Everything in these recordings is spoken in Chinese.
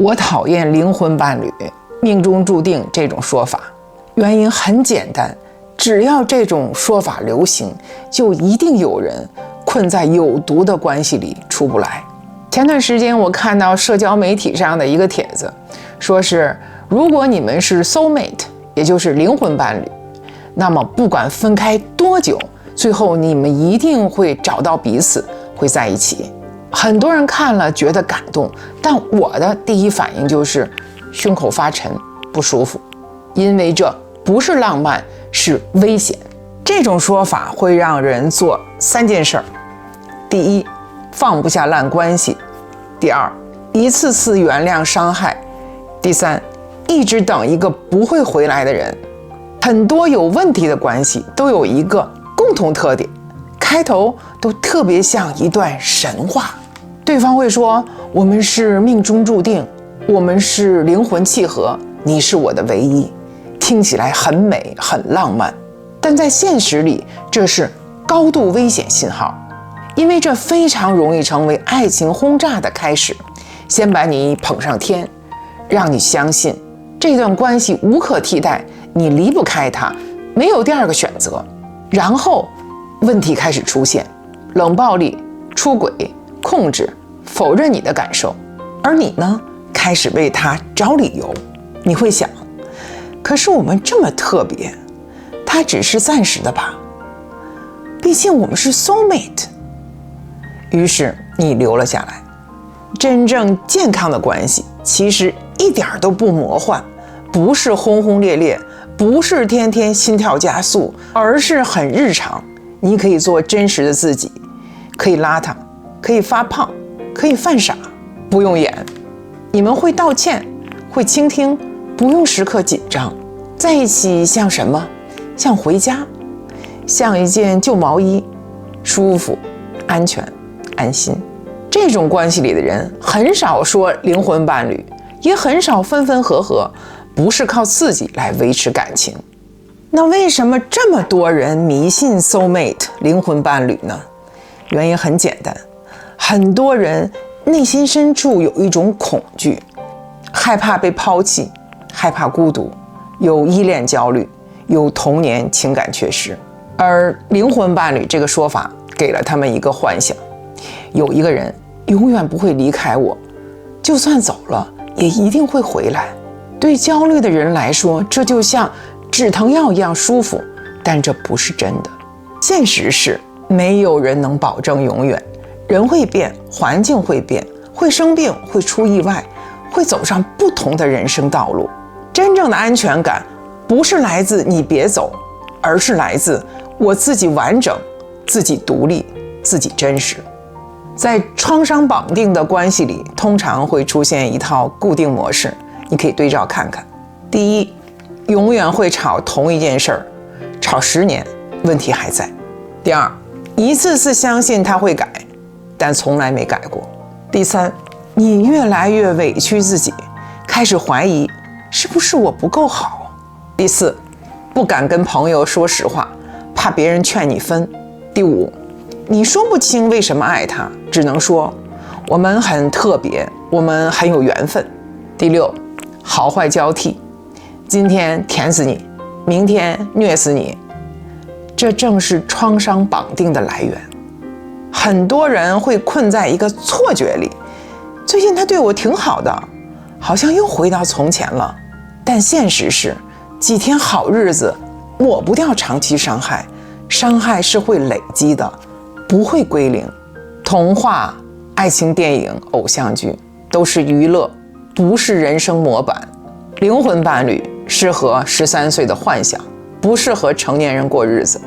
我讨厌灵魂伴侣、命中注定这种说法，原因很简单，只要这种说法流行，就一定有人困在有毒的关系里出不来。前段时间我看到社交媒体上的一个帖子，说是如果你们是 soul mate， 也就是灵魂伴侣，那么不管分开多久，最后你们一定会找到彼此，会在一起。很多人看了觉得感动，但我的第一反应就是胸口发沉，不舒服，因为这不是浪漫，是危险。这种说法会让人做3件事儿：第一，放不下烂关系；第二，一次次原谅伤害；第三，一直等一个不会回来的人。很多有问题的关系都有一个共同特点，开头都特别像一段神话。对方会说，我们是命中注定，我们是灵魂契合，你是我的唯一，听起来很美很浪漫，但在现实里这是高度危险信号，因为这非常容易成为爱情轰炸的开始。先把你捧上天，让你相信这段关系无可替代，你离不开它，没有第二个选择。然后问题开始出现，冷暴力、出轨、控制、否认你的感受，而你呢，开始为他找理由。你会想，可是我们这么特别，他只是暂时的吧，毕竟我们是 soul mate。 于是你留了下来。真正健康的关系其实一点都不魔幻，不是轰轰烈烈，不是天天心跳加速，而是很日常。你可以做真实的自己，可以邋遢，可以发胖，可以犯傻，不用演。你们会道歉，会倾听，不用时刻紧张。在一起像什么？像回家，像一件旧毛衣，舒服、安全、安心。这种关系里的人很少说灵魂伴侣，也很少分分合合，不是靠自己来维持感情。那为什么这么多人迷信 soul mate 灵魂伴侣呢？原因很简单，很多人内心深处有一种恐惧，害怕被抛弃，害怕孤独，有依恋焦虑，有童年情感缺失。而灵魂伴侣这个说法给了他们一个幻想，有一个人永远不会离开我，就算走了也一定会回来。对焦虑的人来说，这就像止疼药一样舒服，但这不是真的。现实是没有人能保证永远，人会变，环境会变，会生病，会出意外，会走上不同的人生道路。真正的安全感不是来自你别走，而是来自我自己完整，自己独立，自己真实。在创伤绑定的关系里，通常会出现一套固定模式，你可以对照看看。第一，永远会吵同一件事儿，吵10年，问题还在。第二，一次次相信他会改，但从来没改过。第三，你越来越委屈自己，开始怀疑是不是我不够好。第四，不敢跟朋友说实话，怕别人劝你分。第五，你说不清为什么爱他，只能说我们很特别，我们很有缘分。第六，好坏交替，今天甜死你，明天虐死你。这正是创伤绑定的来源。很多人会困在一个错觉里，最近他对我挺好的，好像又回到从前了。但现实是，几天好日子抹不掉长期伤害，伤害是会累积的，不会归零。童话、爱情电影、偶像剧都是娱乐，不是人生模板。灵魂伴侣适合13岁的幻想，不适合成年人过日子。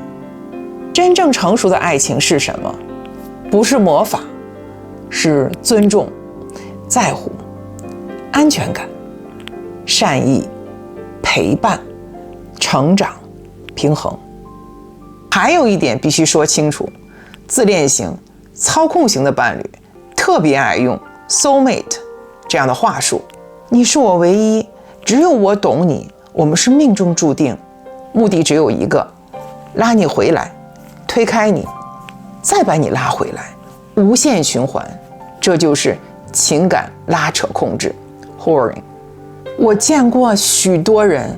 真正成熟的爱情是什么？不是魔法，是尊重、在乎、安全感、善意、陪伴、成长、平衡。还有一点必须说清楚，自恋型、操控型的伴侣特别爱用 soul mate 这样的话术，你是我唯一，只有我懂你，我们是命中注定，目的只有一个，拉你回来，推开你，再把你拉回来，无限循环。这就是情感拉扯控制， whoring。我见过许多人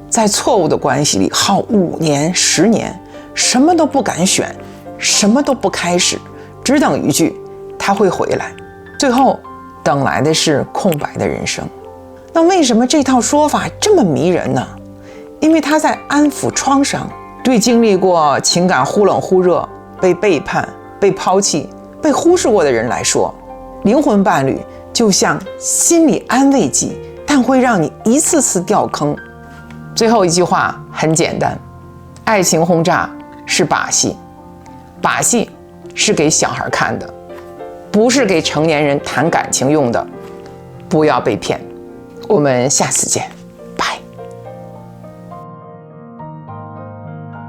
在错误的关系里耗5年、10年，什么都不敢选，什么都不开始，只等一句他会回来，最后等来的是空白的人生。那为什么这套说法这么迷人呢？因为它在安抚创伤。对经历过情感忽冷忽热、被背叛、被抛弃、被忽视过的人来说，灵魂伴侣就像心理安慰剂，但会让你一次次掉坑。最后一句话很简单，爱情轰炸是把戏，把戏是给小孩看的，不是给成年人谈感情用的，不要被骗。我们下次见。